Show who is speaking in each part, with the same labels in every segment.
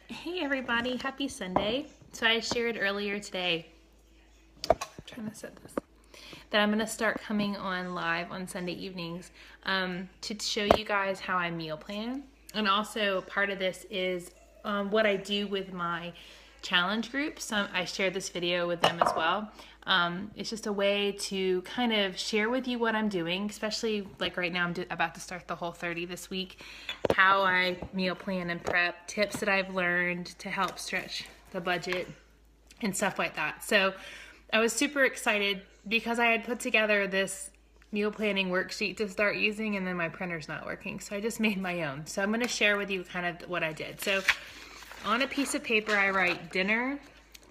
Speaker 1: Hey everybody, happy Sunday. So I shared earlier today, I'm trying to set this, that I'm going to start coming on live on Sunday evenings to show you guys how I meal plan. And also part of this is what I do with my challenge group. So I shared this video with them as well. It's just a way to kind of share with you what I'm doing, especially like right now I'm about to start the Whole30 this week, how I meal plan and prep, tips that I've learned to help stretch the budget and stuff like that. So I was super excited because I had put together this meal planning worksheet to start using, and then my printer's not working. So I just made my own. So I'm going to share with you kind of what I did. So on a piece of paper, I write dinner,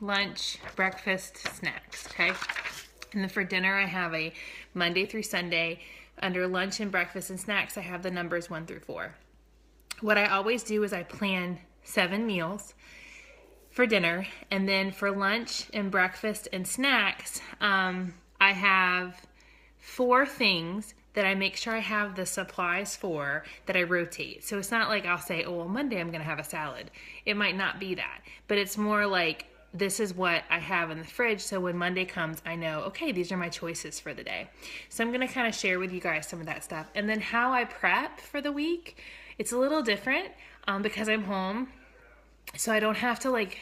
Speaker 1: lunch, breakfast, snacks, okay? And then for dinner, I have a Monday through Sunday. Under lunch and breakfast and snacks, I have the numbers 1 through 4. What I always do is I plan 7 meals for dinner, and then for lunch and breakfast and snacks, I have 4 things that I make sure I have the supplies for that I rotate. So it's not like I'll say, oh, well, Monday I'm going to have a salad. It might not be that, but it's more like this is what I have in the fridge. So when Monday comes, I know, okay, these are my choices for the day. So I'm going to kind of share with you guys some of that stuff. And then how I prep for the week, it's a little different because I'm home. So I don't have to like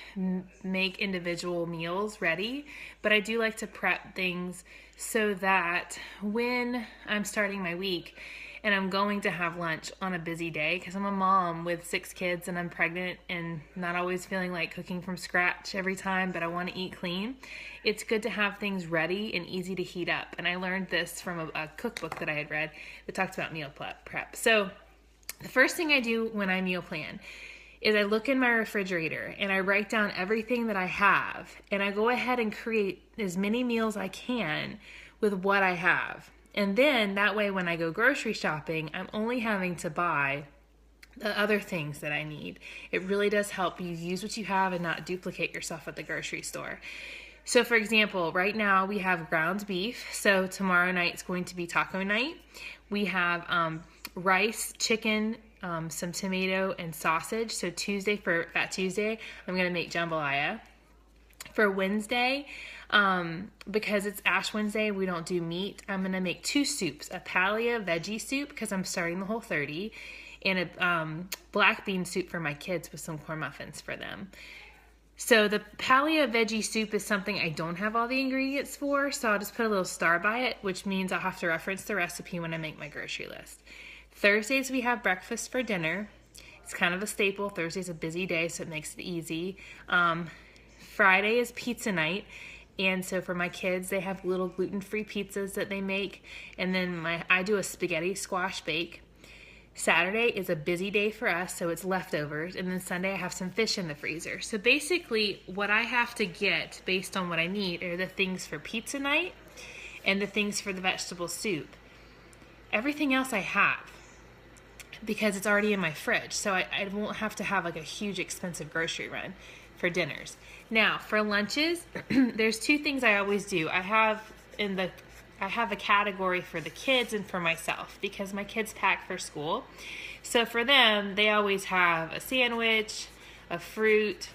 Speaker 1: make individual meals ready, but I do like to prep things so that when I'm starting my week and I'm going to have lunch on a busy day, because I'm a mom with 6 kids and I'm pregnant and not always feeling like cooking from scratch every time, but I want to eat clean, it's good to have things ready and easy to heat up. And I learned this from a cookbook that I had read that talked about meal prep. So the first thing I do when I meal plan is I look in my refrigerator and I write down everything that I have, and I go ahead and create as many meals I can with what I have. And then that way when I go grocery shopping, I'm only having to buy the other things that I need. It really does help you use what you have and not duplicate yourself at the grocery store. So for example, right now we have ground beef. So tomorrow night's going to be taco night. We have rice, chicken, some tomato and sausage. So Tuesday, for Fat Tuesday, I'm going to make jambalaya. For Wednesday, because it's Ash Wednesday, we don't do meat. I'm going to make 2 soups, a paleo veggie soup because I'm starting the Whole30, and a black bean soup for my kids with some corn muffins for them. So the paleo veggie soup is something I don't have all the ingredients for, so I'll just put a little star by it, which means I'll have to reference the recipe when I make my grocery list. Thursdays we have breakfast for dinner. It's kind of a staple. Thursday's a busy day, so it makes it easy. Friday is pizza night, and so for my kids, they have little gluten-free pizzas that they make, and then I do a spaghetti squash bake. Saturday is a busy day for us, so it's leftovers, and then Sunday I have some fish in the freezer. So basically what I have to get based on what I need are the things for pizza night and the things for the vegetable soup. Everything else I have because it's already in my fridge, so I won't have to have like a huge expensive grocery run for dinners. Now for lunches, there's 2 things I always do. I have a category for the kids and for myself because my kids pack for school. So for them, they always have a sandwich, a fruit,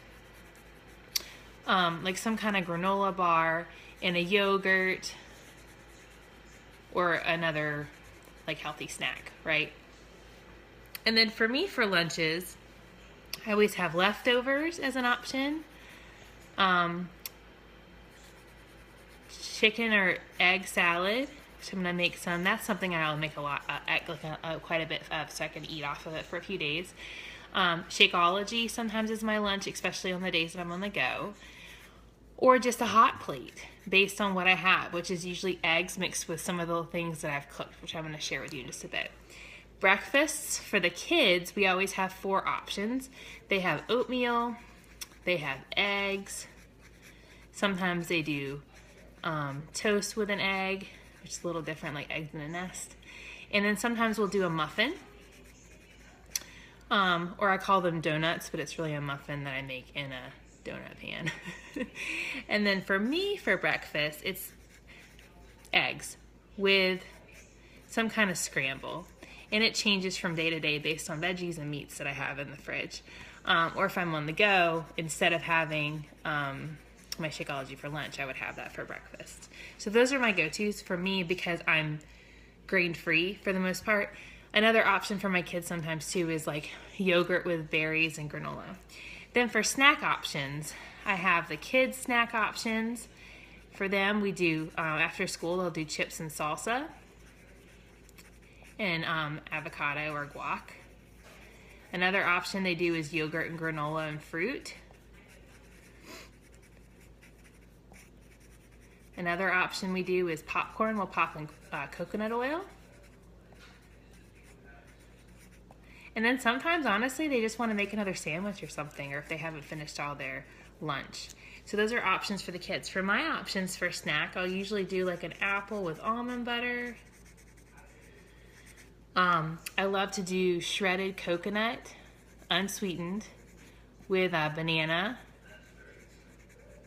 Speaker 1: like some kind of granola bar, and a yogurt or another like healthy snack, right? And then for me, for lunches, I always have leftovers as an option. Chicken or egg salad, which I'm going to make some. That's something I'll make a lot, quite a bit of, so I can eat off of it for a few days. Shakeology sometimes is my lunch, especially on the days that I'm on the go. Or just a hot plate based on what I have, which is usually eggs mixed with some of the things that I've cooked, which I'm going to share with you in just a bit. Breakfasts for the kids, we always have 4 options. They have oatmeal, they have eggs, sometimes they do toast with an egg, which is a little different, like eggs in a nest. And then sometimes we'll do a muffin, or I call them donuts, but it's really a muffin that I make in a donut pan. And then for me, for breakfast, it's eggs with some kind of scramble. And it changes from day to day based on veggies and meats that I have in the fridge. Or if I'm on the go, instead of having my Shakeology for lunch, I would have that for breakfast. So those are my go-tos for me because I'm grain-free for the most part. Another option for my kids sometimes too is like yogurt with berries and granola. Then for snack options, I have the kids snack options. For them, we do, after school, they'll do chips and salsa and avocado or guac. Another option they do is yogurt and granola and fruit. Another option we do is popcorn. We'll pop in coconut oil. And then sometimes, honestly, they just want to make another sandwich or something, or if they haven't finished all their lunch. So those are options for the kids. For my options for snack, I'll usually do like an apple with almond butter. I love to do shredded coconut, unsweetened, with a banana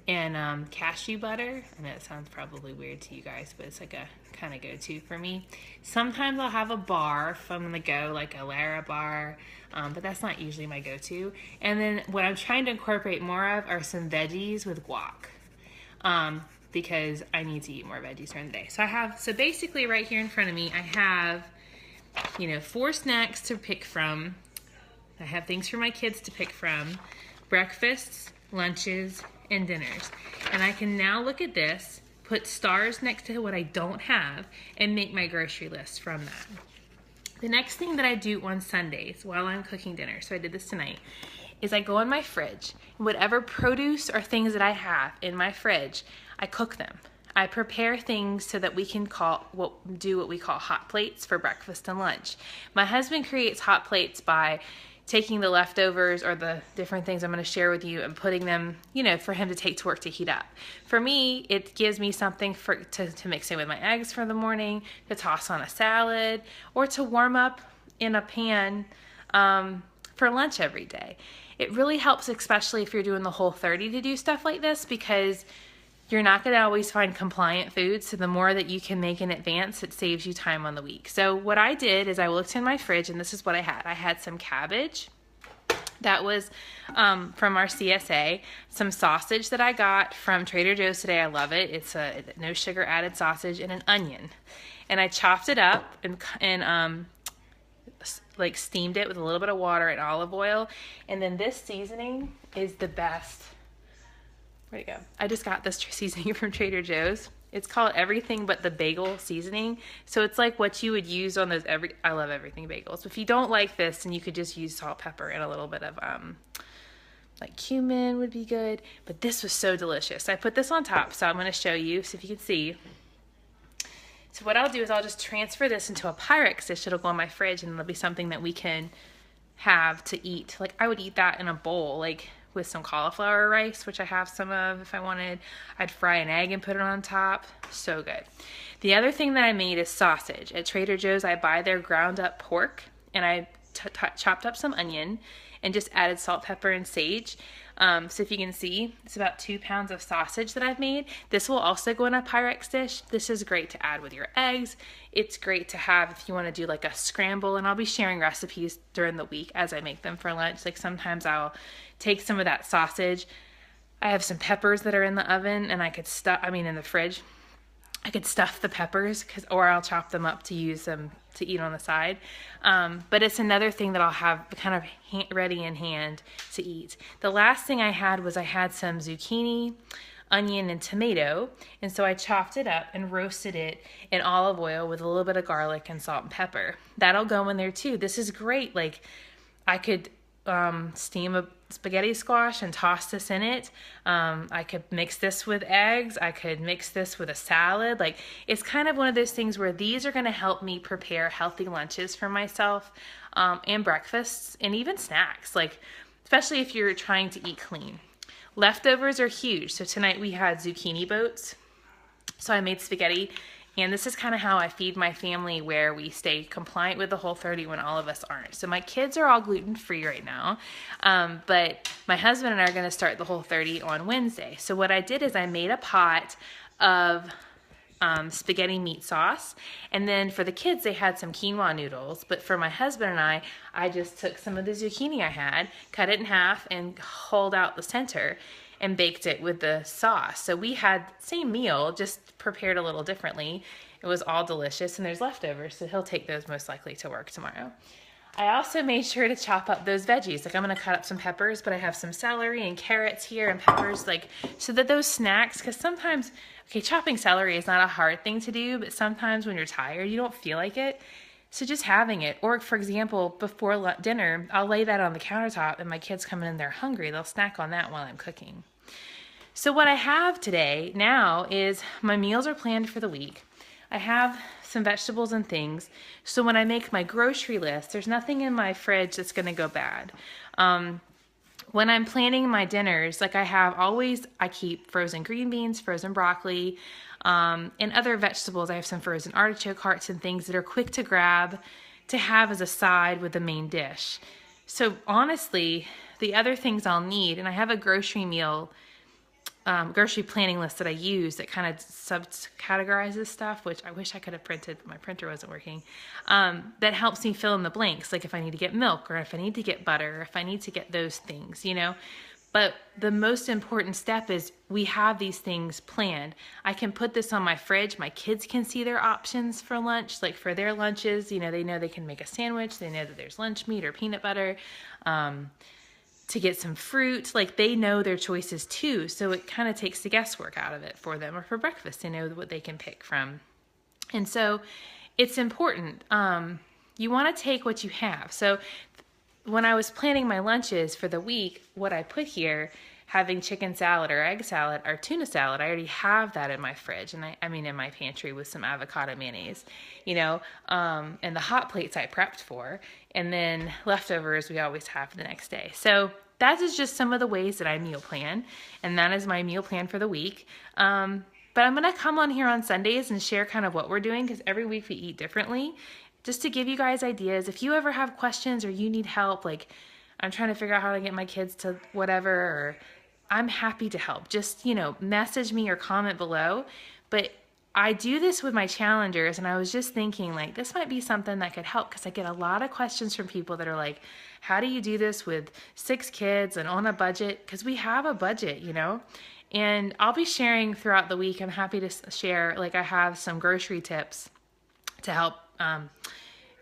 Speaker 1: and cashew butter. I know it sounds probably weird to you guys, but it's like a kind of go-to for me. Sometimes I'll have a bar if I'm gonna go, like a Lara bar, but that's not usually my go-to. And then what I'm trying to incorporate more of are some veggies with guac, because I need to eat more veggies during the day. So basically right here in front of me, I have, 4 snacks to pick from. I have things for my kids to pick from, breakfasts, lunches, and dinners. And I can now look at this, put stars next to what I don't have, and make my grocery list from that. The next thing that I do on Sundays while I'm cooking dinner, so I did this tonight, is I go in my fridge, and whatever produce or things that I have in my fridge, I cook them. I prepare things so that we can do what we call hot plates for breakfast and lunch. My husband creates hot plates by taking the leftovers or the different things I'm going to share with you and putting them, for him to take to work to heat up. For me, it gives me something to mix in with my eggs for the morning, to toss on a salad, or to warm up in a pan for lunch every day. It really helps, especially if you're doing the Whole30, to do stuff like this, because you're not going to always find compliant foods, so the more that you can make in advance, it saves you time on the week. So what I did is I looked in my fridge, and this is what I had. I had some cabbage. That was from our CSA. Some sausage that I got from Trader Joe's today. I love it. It's a no sugar added sausage, and an onion. And I chopped it up and like steamed it with a little bit of water and olive oil. And then this seasoning is the best. Where'd it go? I just got this seasoning from Trader Joe's. It's called Everything But the Bagel seasoning. So it's like what you would use on those I love everything bagels. If you don't like this, then you could just use salt, pepper, and a little bit of like cumin would be good. But this was so delicious. I put this on top, so I'm going to show you, so if you can see. So what I'll do is I'll just transfer this into a Pyrex dish. It'll go in my fridge, and it'll be something that we can have to eat. Like I would eat that in a bowl, like with some cauliflower rice, which I have some of if I wanted. I'd fry an egg and put it on top. So good. The other thing that I made is sausage. At Trader Joe's, I buy their ground up pork, and I chopped up some onion and just added salt, pepper, and sage. So if you can see, it's about 2 pounds of sausage that I've made. This will also go in a Pyrex dish. This is great to add with your eggs. It's great to have if you want to do like a scramble, and I'll be sharing recipes during the week as I make them for lunch. Like sometimes I'll take some of that sausage. I have some peppers that are in the oven, and I could in the fridge. I could stuff the peppers, or I'll chop them up to use them to eat on the side. But it's another thing that I'll have kind of ready in hand to eat. The last thing I had was some zucchini, onion, and tomato. And so I chopped it up and roasted it in olive oil with a little bit of garlic and salt and pepper. That'll go in there too. This is great. Like I could steam a spaghetti squash and toss this in it. I could mix this with eggs. I could mix this with a salad. Like it's kind of one of those things where these are going to help me prepare healthy lunches for myself, and breakfasts and even snacks, like especially if you're trying to eat clean. Leftovers are huge. So tonight we had zucchini boats. So I made spaghetti. And this is kind of how I feed my family, where we stay compliant with the Whole30 when all of us aren't. So my kids are all gluten-free right now, but my husband and I are going to start the Whole30 on Wednesday. So what I did is I made a pot of spaghetti meat sauce. And then for the kids, they had some quinoa noodles. But for my husband and I just took some of the zucchini I had, cut it in half, and hollowed out the center and baked it with the sauce. So we had the same meal, just prepared a little differently. It was all delicious, and there's leftovers, so he'll take those most likely to work tomorrow. I also made sure to chop up those veggies. Like I'm gonna cut up some peppers, but I have some celery and carrots here and peppers, like so that those snacks, because sometimes, okay, chopping celery is not a hard thing to do, but sometimes when you're tired, you don't feel like it. So just having it, or for example, before dinner, I'll lay that on the countertop and my kids come in and they're hungry. They'll snack on that while I'm cooking. So what I have today now is my meals are planned for the week. I have some vegetables and things. So when I make my grocery list, there's nothing in my fridge that's gonna go bad. When I'm planning my dinners, like I keep frozen green beans, frozen broccoli, and other vegetables. I have some frozen artichoke hearts and things that are quick to grab to have as a side with the main dish. So honestly, the other things I'll need, and I have a grocery planning list that I use that kind of subcategorizes stuff, which I wish I could have printed, but my printer wasn't working, that helps me fill in the blanks, like if I need to get milk, or if I need to get butter, or if I need to get those things, you know. But the most important step is we have these things planned. I can put this on my fridge. My kids can see their options for lunch, like for their lunches, you know they can make a sandwich. They know that there's lunch meat or peanut butter. To get some fruit, like they know their choices too, so it kind of takes the guesswork out of it for them. Or for breakfast, they know what they can pick from. And so it's important. You want to take what you have. So when I was planning my lunches for the week, what I put here, having chicken salad or egg salad or tuna salad, I already have that in my fridge, and I mean in my pantry with some avocado mayonnaise, you know, and the hot plates I prepped for, and then leftovers we always have the next day. So that is just some of the ways that I meal plan, and that is my meal plan for the week. But I'm gonna come on here on Sundays and share kind of what we're doing, because every week we eat differently, just to give you guys ideas. If you ever have questions or you need help, like I'm trying to figure out how to get my kids to whatever, or I'm happy to help. Just, you know, message me or comment below. But I do this with my challengers, and I was just thinking, like, this might be something that could help, because I get a lot of questions from people that are like, how do you do this with 6 kids and on a budget? Because we have a budget, you know? And I'll be sharing throughout the week. I'm happy to share, like I have some grocery tips to help.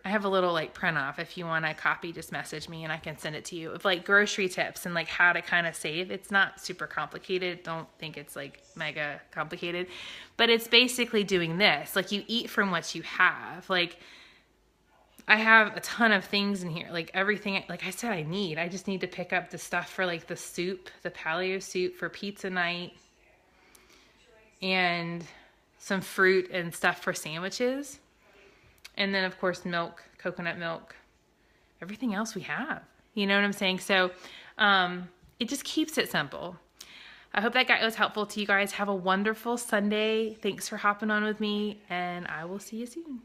Speaker 1: I have a little like print off. If you want a copy, just message me and I can send it to you. Of like grocery tips and like how to kind of save. It's not super complicated. Don't think it's like mega complicated, but it's basically doing this. Like you eat from what you have. Like I have a ton of things in here, like everything, like I said, I just need to pick up the stuff for like the soup, the paleo soup for pizza night, and some fruit and stuff for sandwiches. And then, of course, milk, coconut milk, everything else we have. You know what I'm saying? So it just keeps it simple. I hope that was helpful to you guys. Have a wonderful Sunday. Thanks for hopping on with me, and I will see you soon.